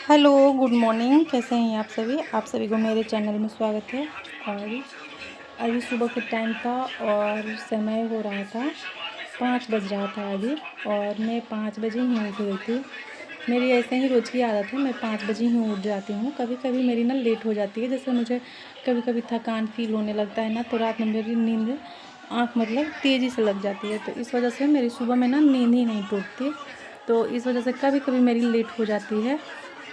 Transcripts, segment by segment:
Hello, good morning. कैसे हैं आप सभी? आप सभी को मेरे चैनल में स्वागत है। और अभी सुबह का टाइम था और समय हो रहा था 5 बज रहा था अभी। और मैं 5 बजे ही उठ गई थी। मेरी ऐसे ही रोज़ की आदत है, मैं 5 बजे ही उठ जाती हूँ। कभी कभी मेरी ना लेट हो जाती है, जैसे मुझे कभी कभी थकान फील होने लगता है ना, तो रात में मेरी नींद आँख मतलब तेज़ी से लग जाती है। तो इस वजह से मेरी सुबह में ना नींद ही नहीं टूटती। तो इस वजह से कभी कभी मेरी लेट हो जाती है।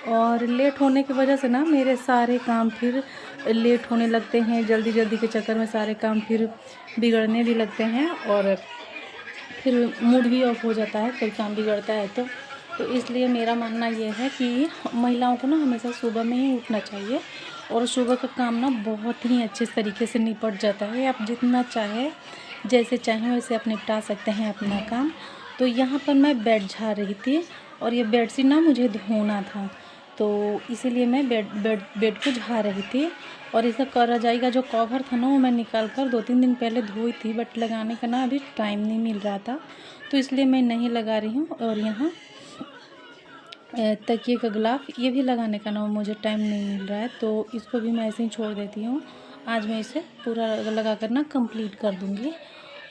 और लेट होने की वजह से ना मेरे सारे काम फिर लेट होने लगते हैं। जल्दी जल्दी के चक्कर में सारे काम फिर बिगड़ने भी लगते हैं और फिर मूड भी ऑफ हो जाता है, फिर काम बिगड़ता है। तो इसलिए मेरा मानना ये है कि महिलाओं को ना हमेशा सुबह में ही उठना चाहिए। और सुबह का काम ना बहुत ही अच्छे तरीके से निपट जाता है। आप जितना चाहे जैसे चाहें वैसे आप निपटा सकते हैं अपना काम। तो यहाँ पर मैं बेड झाड़ रही थी और ये बेडशीट ना मुझे धोना था, तो इसीलिए मैं बेड को झाड़ रही थी। और इसका रजाई का जो कवर था ना, वो मैं निकाल कर 2-3 दिन पहले धोई थी, बट लगाने का ना अभी टाइम नहीं मिल रहा था, तो इसलिए मैं नहीं लगा रही हूँ। और यहाँ तकिए का गिलाफ ये भी लगाने का ना मुझे टाइम नहीं मिल रहा है, तो इसको भी मैं ऐसे ही छोड़ देती हूँ। आज मैं इसे पूरा लगा कर ना कंप्लीट कर दूँगी।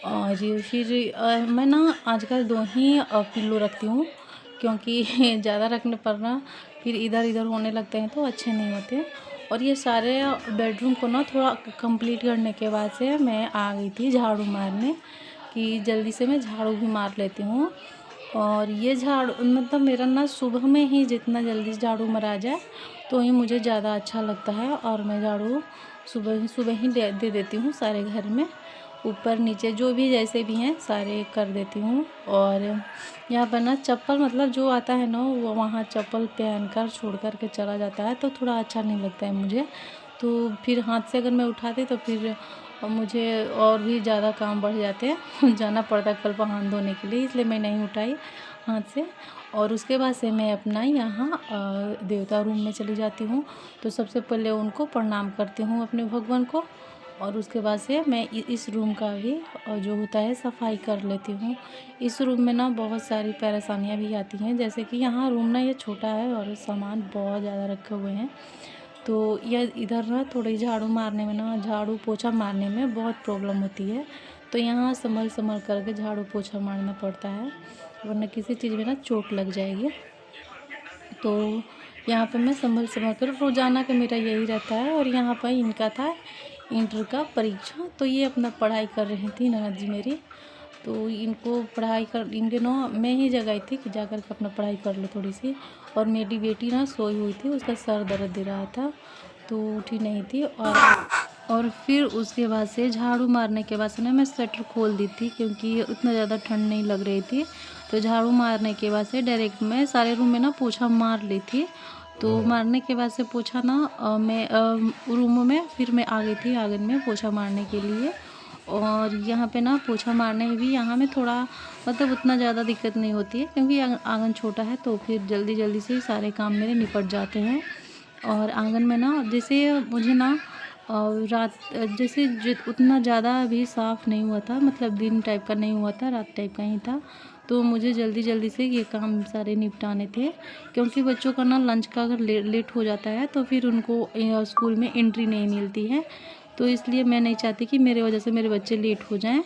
और ये फिर मैं ना आजकल 2 ही पिल्लो रखती हूँ, क्योंकि ज़्यादा रखने पर ना फिर इधर इधर होने लगते हैं तो अच्छे नहीं होते। और ये सारे बेडरूम को ना थोड़ा कंप्लीट करने के बाद से मैं आ गई थी झाड़ू मारने, कि जल्दी से मैं झाड़ू भी मार लेती हूँ। और ये झाड़ू मतलब मेरा ना सुबह में ही जितना जल्दी झाड़ू मरा जाए तो ही मुझे ज़्यादा अच्छा लगता है। और मैं झाड़ू सुबह ही दे देती हूँ सारे घर में, ऊपर नीचे जो भी जैसे भी हैं सारे कर देती हूँ। और यहाँ पर ना चप्पल मतलब जो आता है ना, वो वहाँ चप्पल पहन कर छोड़ कर के चला जाता है, तो थोड़ा अच्छा नहीं लगता है मुझे। तो फिर हाथ से अगर मैं उठाती तो फिर मुझे और भी ज़्यादा काम बढ़ जाते हैं जाना पड़ता है कल हाथ धोने के लिए, इसलिए मैं नहीं उठाई हाथ से। और उसके बाद से मैं अपना यहाँ देवता रूम में चली जाती हूँ। तो सबसे पहले उनको प्रणाम करती हूँ, अपने भगवान को। और उसके बाद से मैं इस रूम का भी जो होता है सफाई कर लेती हूँ। इस रूम में ना बहुत सारी परेशानियाँ भी आती हैं, जैसे कि यहाँ रूम ना ये छोटा है और सामान बहुत ज़्यादा रखे हुए हैं। तो यह इधर ना थोड़ी झाड़ू मारने में ना, झाड़ू पोछा मारने में बहुत प्रॉब्लम होती है। तो यहाँ संभल संभल करके झाड़ू पोछा मारना पड़ता है, वरना किसी चीज़ में ना चोट लग जाएगी। तो यहाँ पे मैं संभल संभल कर, रोज़ाना का मेरा यही रहता है। और यहाँ पर इनका था इंटर का परीक्षा, तो ये अपना पढ़ाई कर रही थी ननद जी मेरी। तो इनको पढ़ाई कर, इन दिनों मैं ही जगाई थी कि जा कर के अपना पढ़ाई कर लो थोड़ी सी। और मेरी बेटी ना सोई हुई थी, उसका सर दर्द दे रहा था तो उठी नहीं थी। और फिर उसके बाद से झाड़ू मारने के बाद से ना मैं स्वेटर खोल दी थी, क्योंकि उतना ज़्यादा ठंड नहीं लग रही थी। तो झाड़ू मारने के बाद से डायरेक्ट मैं सारे रूम में ना पोछा मार ली थी। तो मारने के बाद से पोछा ना मैं रूमों में फिर मैं आ गई थी आंगन में पोछा मारने के लिए। और यहाँ पे ना पोछा मारने में भी यहाँ में थोड़ा मतलब उतना ज़्यादा दिक्कत नहीं होती है, क्योंकि आंगन छोटा है, तो फिर जल्दी जल्दी से सारे काम मेरे निपट जाते हैं। और आंगन में ना जैसे मुझे ना रात जैसे उतना ज़्यादा अभी साफ़ नहीं हुआ था, मतलब दिन टाइप का नहीं हुआ था, रात टाइप का ही था। तो मुझे जल्दी जल्दी से ये काम सारे निपटाने थे, क्योंकि बच्चों का ना लंच का अगर लेट हो जाता है तो फिर उनको स्कूल में एंट्री नहीं मिलती है। तो इसलिए मैं नहीं चाहती कि मेरे वजह से मेरे बच्चे लेट हो जाएं।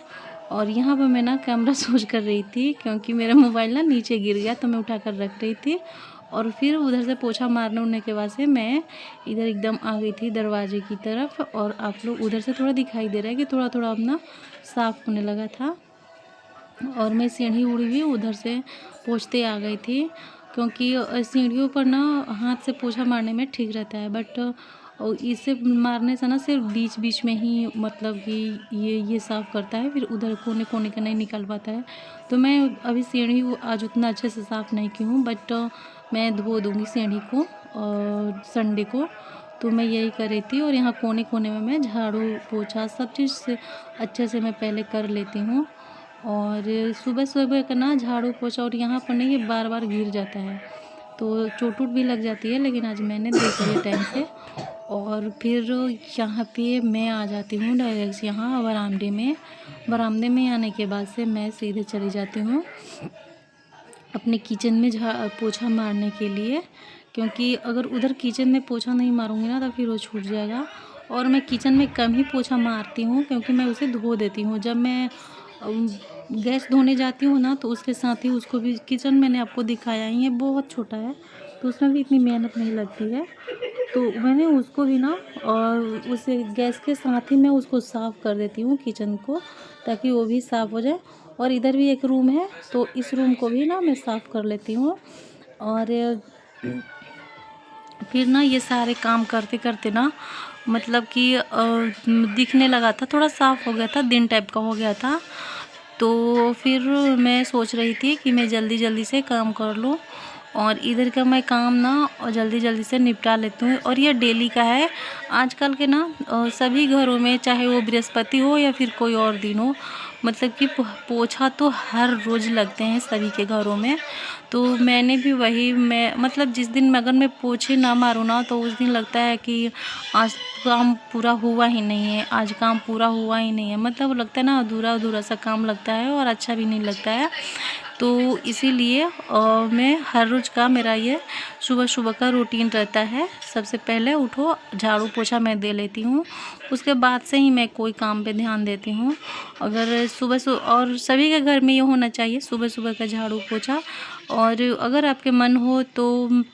और यहाँ पर मैं ना कैमरा सोच कर रही थी, क्योंकि मेरा मोबाइल ना नीचे गिर गया, तो मैं उठा कर रख रही थी। और फिर उधर से पोछा मारने उड़ने के बाद से मैं इधर एकदम आ गई थी दरवाजे की तरफ। और आप लोग उधर से थोड़ा दिखाई दे रहा है कि थोड़ा थोड़ा अपना साफ़ होने लगा था। और मैं सीढ़ी उड़ी भी उधर से पोंछते आ गई थी, क्योंकि सीढ़ियों पर ना हाथ से पोछा मारने में ठीक रहता है, बट और इसे मारने से ना सिर्फ बीच बीच में ही मतलब कि ये साफ़ करता है, फिर उधर कोने कोने का नहीं निकल पाता है। तो मैं अभी सीढ़ी आज उतना अच्छे से साफ़ नहीं की हूँ, बट मैं धो दूँगी सीढ़ी को और संडे को। तो मैं यही कर रही थी। और यहाँ कोने कोने में मैं झाड़ू पोछा सब चीज़ से अच्छे से मैं पहले कर लेती हूँ। और सुबह सुबह का ना झाड़ू पोछा, और यहाँ पर नहीं ये बार बार गिर जाता है तो चोट वोट भी लग जाती है, लेकिन आज मैंने देख लिया टाइम से। और फिर यहाँ पे मैं आ जाती हूँ डायरेक्ट यहाँ बरामदे में आने के बाद से मैं सीधे चली जाती हूँ अपने किचन में पोछा मारने के लिए, क्योंकि अगर उधर किचन में पोछा नहीं मारूँगी ना तो फिर वो छूट जाएगा। और मैं किचन में कम ही पोछा मारती हूँ, क्योंकि मैं उसे धो देती हूँ। जब मैं गैस धोने जाती हूँ ना तो उसके साथ ही उसको भी, किचन मैंने आपको दिखाया ही है, बहुत छोटा है तो उसमें भी इतनी मेहनत नहीं लगती है। तो मैंने उसको भी ना, और उसे गैस के साथ ही मैं उसको साफ़ कर देती हूँ किचन को, ताकि वो भी साफ़ हो जाए। और इधर भी एक रूम है तो इस रूम को भी ना मैं साफ़ कर लेती हूँ। और फिर ना ये सारे काम करते करते ना मतलब कि दिखने लगा था, थोड़ा साफ़ हो गया था, दिन टाइप का हो गया था। तो फिर मैं सोच रही थी कि मैं जल्दी जल्दी से काम कर लूँ और इधर का मैं काम ना और जल्दी जल्दी से निपटा लेती हूँ। और ये डेली का है आजकल के ना सभी घरों में, चाहे वो बृहस्पति हो या फिर कोई और दिन हो, मतलब कि पोछा तो हर रोज़ लगते हैं सभी के घरों में। तो मैंने भी वही, मैं मतलब जिस दिन अगर मैं पोछे ना मारूँ ना तो उस दिन लगता है कि आज काम पूरा हुआ ही नहीं है, आज काम पूरा हुआ ही नहीं है, मतलब लगता है ना अधूरा अधूरा सा काम लगता है और अच्छा भी नहीं लगता है। तो इसीलिए मैं हर रोज़ का मेरा ये सुबह सुबह का रूटीन रहता है। सबसे पहले उठो, झाड़ू पोछा मैं दे लेती हूँ, उसके बाद से ही मैं कोई काम पे ध्यान देती हूँ। अगर सुबह और सभी के घर में ये होना चाहिए सुबह सुबह का झाड़ू पोछा। और अगर आपके मन हो तो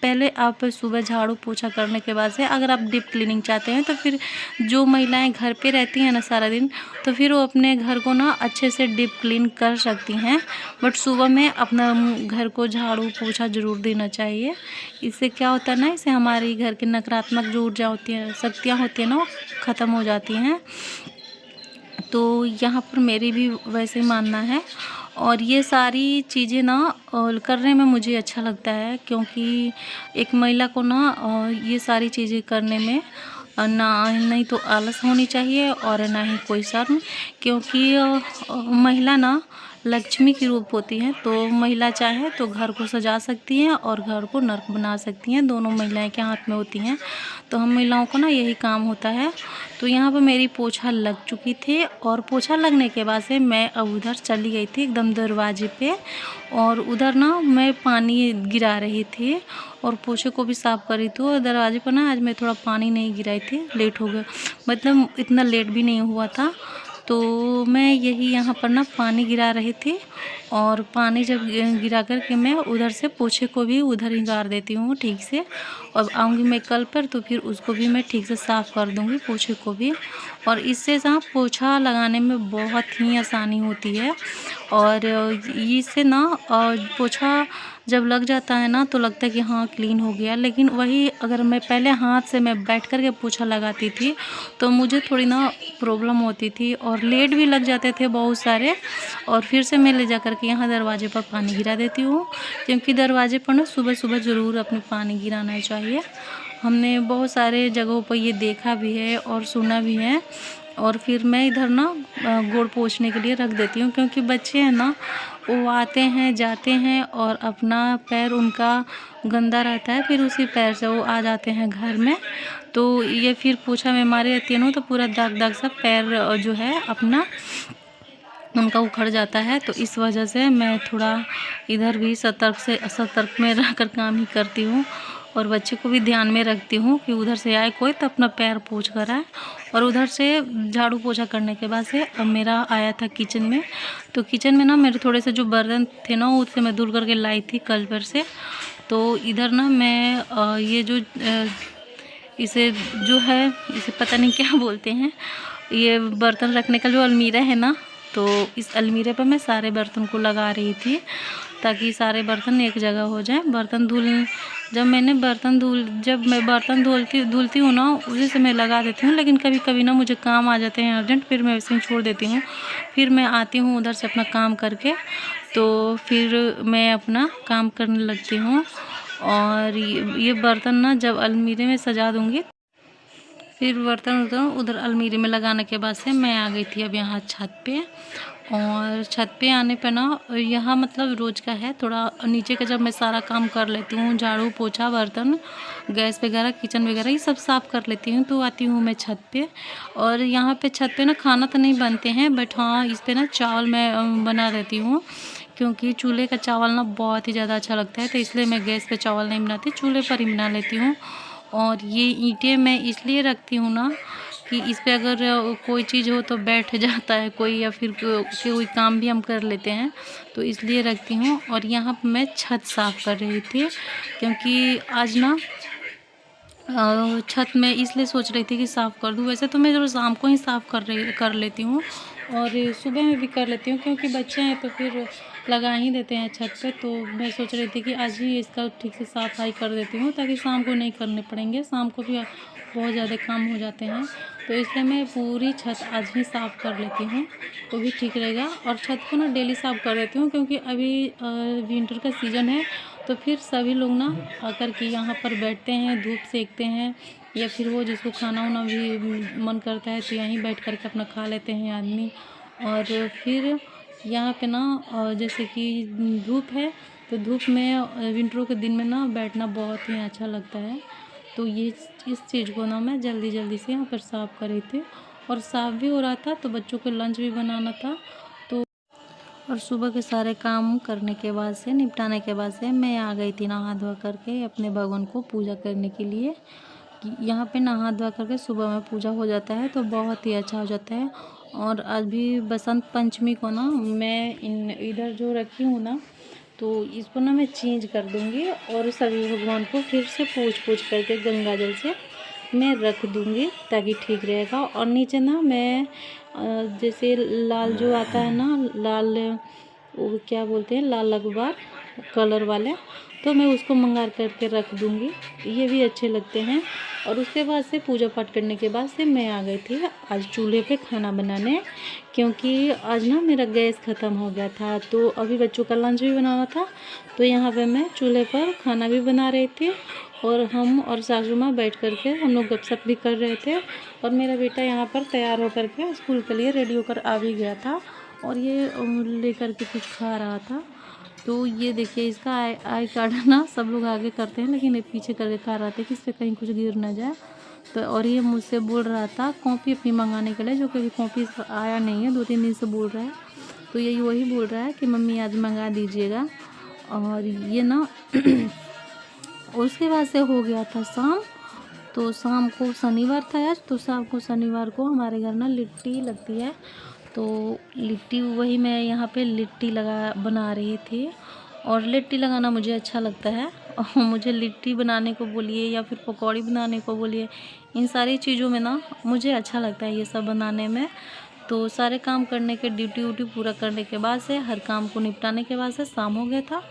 पहले आप सुबह झाड़ू पोछा करने के बाद से अगर आप डीप क्लीनिंग चाहते हैं तो फिर जो महिलाएं घर पे रहती हैं ना सारा दिन, तो फिर वो अपने घर को ना अच्छे से डीप क्लीन कर सकती हैं। बट सुबह में अपना घर को झाड़ू पोछा ज़रूर देना चाहिए। इससे क्या होता है ना, इससे हमारे घर की नकारात्मक जो ऊर्जा होती है, शक्तियाँ होती हैं ना, वो ख़त्म हो जाती हैं। तो यहाँ पर मेरी भी वैसे ही मानना है। और ये सारी चीज़ें ना करने में मुझे अच्छा लगता है, क्योंकि एक महिला को ना ये सारी चीज़ें करने में ना नहीं तो आलस होनी चाहिए और ना ही कोई शर्म, क्योंकि महिला ना लक्ष्मी की रूप होती हैं। तो महिला चाहे तो घर को सजा सकती हैं और घर को नर्क बना सकती हैं, दोनों महिलाएं के हाथ में होती हैं। तो हम महिलाओं को ना यही काम होता है। तो यहाँ पर मेरी पोछा लग चुकी थी और पोछा लगने के बाद से मैं अब उधर चली गई थी एकदम दरवाजे पे, और उधर ना मैं पानी गिरा रही थी और पोछे को भी साफ़ कर रही थी। और दरवाजे पर ना आज मैं थोड़ा पानी नहीं गिराई थी, लेट हो गया, मतलब इतना लेट भी नहीं हुआ था। तो मैं यही यहाँ पर ना पानी गिरा रही थी, और पानी जब गिरा कर के मैं उधर से पोछे को भी उधर ही गाड़ देती हूँ ठीक से। और आऊँगी मैं कल पर तो फिर उसको भी मैं ठीक से साफ़ कर दूँगी, पोछे को भी। और इससे ना पोछा लगाने में बहुत ही आसानी होती है। और इससे ना पोछा जब लग जाता है ना तो लगता है कि हाँ क्लीन हो गया। लेकिन वही अगर मैं पहले हाथ से मैं बैठ कर के पोछा लगाती थी तो मुझे थोड़ी ना प्रॉब्लम होती थी और लेट भी लग जाते थे बहुत सारे। और फिर से मैं ले जा कर के यहाँ दरवाजे पर पानी गिरा देती हूँ, क्योंकि दरवाजे पर ना सुबह सुबह ज़रूर अपने पानी गिराना चाहिए। हमने बहुत सारे जगहों पर ये देखा भी है और सुना भी है। और फिर मैं इधर ना गोड़ पोंछने के लिए रख देती हूँ, क्योंकि बच्चे हैं ना वो आते हैं जाते हैं और अपना पैर उनका गंदा रहता है, फिर उसी पैर से वो आ जाते हैं घर में। तो ये फिर पोछा में मारी रहती है ना तो पूरा दाग दाग सा पैर जो है अपना उनका उखड़ जाता है। तो इस वजह से मैं थोड़ा इधर भी सतर्क में रह कर काम ही करती हूँ, और बच्चे को भी ध्यान में रखती हूँ कि उधर से आए कोई तो अपना पैर पोंछ कर आए। और उधर से झाड़ू पोछा करने के बाद से अब मेरा आया था किचन में। तो किचन में ना मेरे थोड़े से जो बर्तन थे ना उससे मैं धुल करके लाई थी कल पर से। तो इधर ना मैं ये जो इसे जो है इसे पता नहीं क्या बोलते हैं, ये बर्तन रखने का जो अलमीरा है ना, तो इस अलमीरे पर मैं सारे बर्तन को लगा रही थी ताकि सारे बर्तन एक जगह हो जाए। जब मैं बर्तन धुलती हूँ ना उसी से मैं लगा देती हूँ। लेकिन कभी कभी ना मुझे काम आ जाते हैं अर्जेंट, फिर मैं वैसे ही छोड़ देती हूँ। फिर मैं आती हूँ उधर से अपना काम करके, तो फिर मैं अपना काम करने लगती हूँ। और ये बर्तन ना जब अलमीरे में सजा दूँगी, फिर बर्तन उधर अलमीरे में लगाने के बाद से मैं आ गई थी अब यहाँ छत पे। और छत पे आने पे ना यहाँ मतलब रोज़ का है, थोड़ा नीचे का जब मैं सारा काम कर लेती हूँ, झाड़ू पोछा बर्तन गैस वगैरह किचन वगैरह ये सब साफ़ कर लेती हूँ, तो आती हूँ मैं छत पे। और यहाँ पे छत पे ना खाना तो नहीं बनते हैं, बट हाँ इस पे ना चावल मैं बना देती हूँ, क्योंकि चूल्हे का चावल ना बहुत ही ज़्यादा अच्छा लगता है, तो इसलिए मैं गैस पे चावल नहीं बनाती, चूल्हे पर ही बना लेती हूँ। और ये ईंटें मैं इसलिए रखती हूँ ना कि इस पे अगर कोई चीज़ हो तो बैठ जाता है कोई, या फिर कोई काम भी हम कर लेते हैं, तो इसलिए रखती हूँ। और यहाँ पर मैं छत साफ़ कर रही थी, क्योंकि आज ना छत में इसलिए सोच रही थी कि साफ़ कर दूँ। वैसे तो मैं जो शाम को ही साफ़ कर लेती हूँ, और सुबह में भी कर लेती हूँ, क्योंकि बच्चे हैं तो फिर लगा ही देते हैं छत पे। तो मैं सोच रही थी कि आज ही इसका ठीक से सफाई कर देती हूँ, ताकि शाम को नहीं करने पड़ेंगे, शाम को भी बहुत ज़्यादा काम हो जाते हैं। तो इसलिए मैं पूरी छत आज ही साफ़ कर लेती हूँ, तो भी ठीक रहेगा। और छत को ना डेली साफ़ कर देती हूँ, क्योंकि अभी विंटर का सीज़न है, तो फिर सभी लोग ना आकर के यहाँ पर बैठते हैं, धूप सेकते हैं, या फिर वो जिसको खाना वाना भी मन करता है तो यहीं बैठ कर के अपना खा लेते हैं आदमी। और फिर यहाँ पे ना जैसे कि धूप है, तो धूप में विंटरों के दिन में ना बैठना बहुत ही अच्छा लगता है। तो ये इस चीज़ को ना मैं जल्दी जल्दी से यहाँ पर साफ़ कर रही थी, और साफ़ भी हो रहा था, तो बच्चों को लंच भी बनाना था। तो और सुबह के सारे काम करने के बाद से, निपटाने के बाद से, मैं आ गई थी नहा धोआ करके अपने भगवान को पूजा करने के लिए। यहाँ पे नहा धोआ करके सुबह में पूजा हो जाता है, तो बहुत ही अच्छा हो जाता है। और आज भी बसंत पंचमी को ना मैं इधर जो रखी हूँ ना, तो इसको ना मैं चेंज कर दूँगी, और सभी भगवान को फिर से पूछ करके गंगा जल से मैं रख दूँगी, ताकि ठीक रहेगा। और नीचे ना मैं जैसे लाल जो आता है ना, लाल वो क्या बोलते हैं, लाल अखबार कलर वाले, तो मैं उसको मंगा करके रख दूँगी, ये भी अच्छे लगते हैं। और उसके बाद से पूजा पाठ करने के बाद से मैं आ गई थी आज चूल्हे पे खाना बनाने, क्योंकि आज ना मेरा गैस ख़त्म हो गया था, तो अभी बच्चों का लंच भी बनाना था। तो यहाँ पे मैं चूल्हे पर खाना भी बना रही थी, और हम और सासू माँ बैठ कर के हम लोग गपशप भी कर रहे थे। और मेरा बेटा यहाँ पर तैयार होकर के स्कूल के लिए रेडी होकर आ भी गया था, और ये लेकर के कुछ खा रहा था। तो ये देखिए, इसका आई कार्ड ना सब लोग आगे करते हैं, लेकिन ये पीछे करके खा रहा था कि इस पर कहीं कुछ गिर ना जाए। तो और ये मुझसे बोल रहा था कॉपी अपनी मंगाने के लिए, जो कि अभी कॉपी आया नहीं है, 2-3 दिन से बोल रहा है। तो यही वही बोल रहा है कि मम्मी आज मंगा दीजिएगा। और ये ना उसके बाद से हो गया था शाम। तो शाम को शनिवार था आज, तो शाम को शनिवार को हमारे घर ना लिट्टी लगती है, तो लिट्टी वही मैं यहाँ पे लिट्टी बना रही थी। और लिट्टी लगाना मुझे अच्छा लगता है, और मुझे लिट्टी बनाने को बोलिए या फिर पकौड़ी बनाने को बोलिए, इन सारी चीज़ों में ना मुझे अच्छा लगता है ये सब बनाने में। तो सारे काम करने के ड्यूटी व्यूटी पूरा करने के बाद से, हर काम को निपटाने के बाद से शाम हो गया था।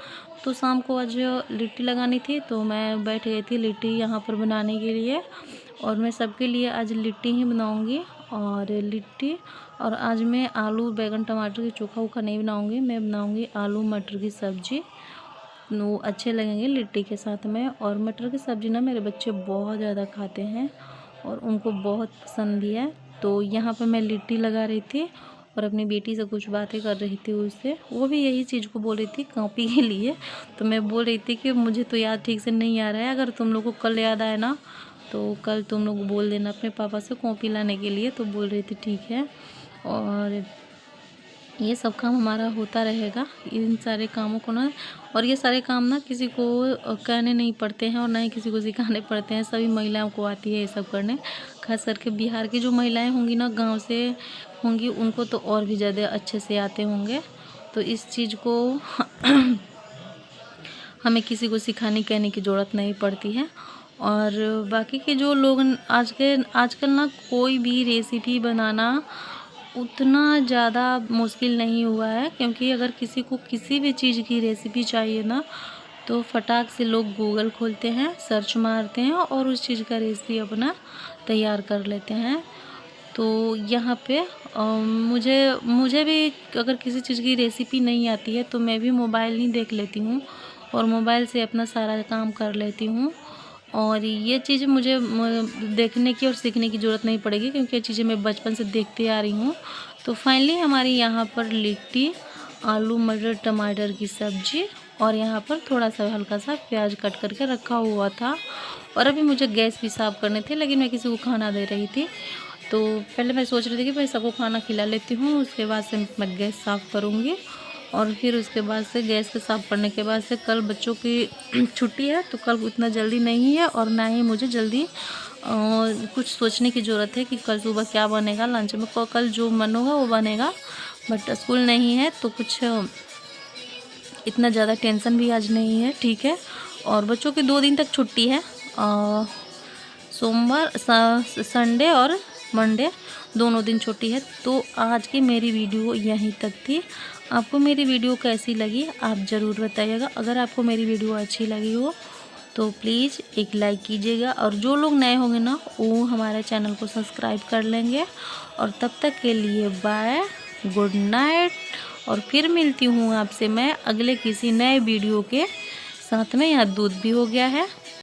तो शाम को आज लिट्टी लगानी थी, तो मैं बैठ गई थी लिट्टी यहाँ पर बनाने के लिए। और मैं सबके लिए आज लिट्टी ही बनाऊँगी, और लिट्टी। और आज मैं आलू बैंगन टमाटर की चोखा वोखा नहीं बनाऊँगी, मैं बनाऊँगी आलू मटर की सब्ज़ी। वो अच्छे लगेंगे लिट्टी के साथ में। और मटर की सब्ज़ी ना मेरे बच्चे बहुत ज़्यादा खाते हैं, और उनको बहुत पसंद भी है। तो यहाँ पे मैं लिट्टी लगा रही थी, और अपनी बेटी से कुछ बातें कर रही थी उससे, वो भी यही चीज़ को बोल रही थी कॉपी के लिए। तो मैं बोल रही थी कि मुझे तो याद ठीक से नहीं आ रहा है, अगर तुम लोग को कल याद आए ना, तो कल तुम लोग बोल देना अपने पापा से कॉपी लाने के लिए। तो बोल रही थी ठीक है। और ये सब काम हमारा होता रहेगा, इन सारे कामों को ना। और ये सारे काम ना किसी को कहने नहीं पड़ते हैं, और ना ही किसी को सिखाने पड़ते हैं, सभी महिलाओं को आती है ये सब करने। खास करके बिहार की जो महिलाएं होंगी ना, गांव से होंगी, उनको तो और भी ज़्यादा अच्छे से आते होंगे। तो इस चीज़ को हमें किसी को सिखाने कहने की ज़रूरत नहीं पड़ती है। और बाकी के जो लोग आजकल ना कोई भी रेसिपी बनाना उतना ज़्यादा मुश्किल नहीं हुआ है, क्योंकि अगर किसी को किसी भी चीज़ की रेसिपी चाहिए ना, तो फटाक से लोग गूगल खोलते हैं, सर्च मारते हैं, और उस चीज़ का रेसिपी अपना तैयार कर लेते हैं। तो यहाँ पे मुझे भी अगर किसी चीज़ की रेसिपी नहीं आती है, तो मैं भी मोबाइल ही देख लेती हूँ, और मोबाइल से अपना सारा काम कर लेती हूँ। और ये चीज़ मुझे देखने की और सीखने की ज़रूरत नहीं पड़ेगी, क्योंकि ये चीज़ें मैं बचपन से देखती आ रही हूँ। तो फाइनली हमारी यहाँ पर लिट्टी, आलू मटर टमाटर की सब्ज़ी, और यहाँ पर थोड़ा सा हल्का सा प्याज कट करके रखा हुआ था। और अभी मुझे गैस भी साफ़ करने थे, लेकिन मैं किसी को खाना दे रही थी। तो पहले मैं सोच रही थी कि भाई सबको खाना खिला लेती हूँ, उसके बाद से मैं गैस साफ़ करूँगी। और फिर उसके बाद से गैस के साफ करने के बाद से कल बच्चों की छुट्टी है, तो कल उतना जल्दी नहीं है और ना ही मुझे जल्दी कुछ सोचने की ज़रूरत है कि कल सुबह क्या बनेगा लंच में। कल जो मन होगा वो बनेगा, बट स्कूल नहीं है तो कुछ इतना ज़्यादा टेंशन भी आज नहीं है, ठीक है। और बच्चों की 2 दिन तक छुट्टी है, सोमवार, संडे और मंडे दोनों दिन छुट्टी है। तो आज की मेरी वीडियो यहीं तक थी। आपको मेरी वीडियो कैसी लगी आप ज़रूर बताइएगा। अगर आपको मेरी वीडियो अच्छी लगी हो तो प्लीज़ एक लाइक कीजिएगा, और जो लोग नए होंगे ना वो हमारे चैनल को सब्सक्राइब कर लेंगे। और तब तक के लिए बाय, गुड नाइट। और फिर मिलती हूँ आपसे मैं अगले किसी नए वीडियो के साथ में। यहाँ दूध भी हो गया है।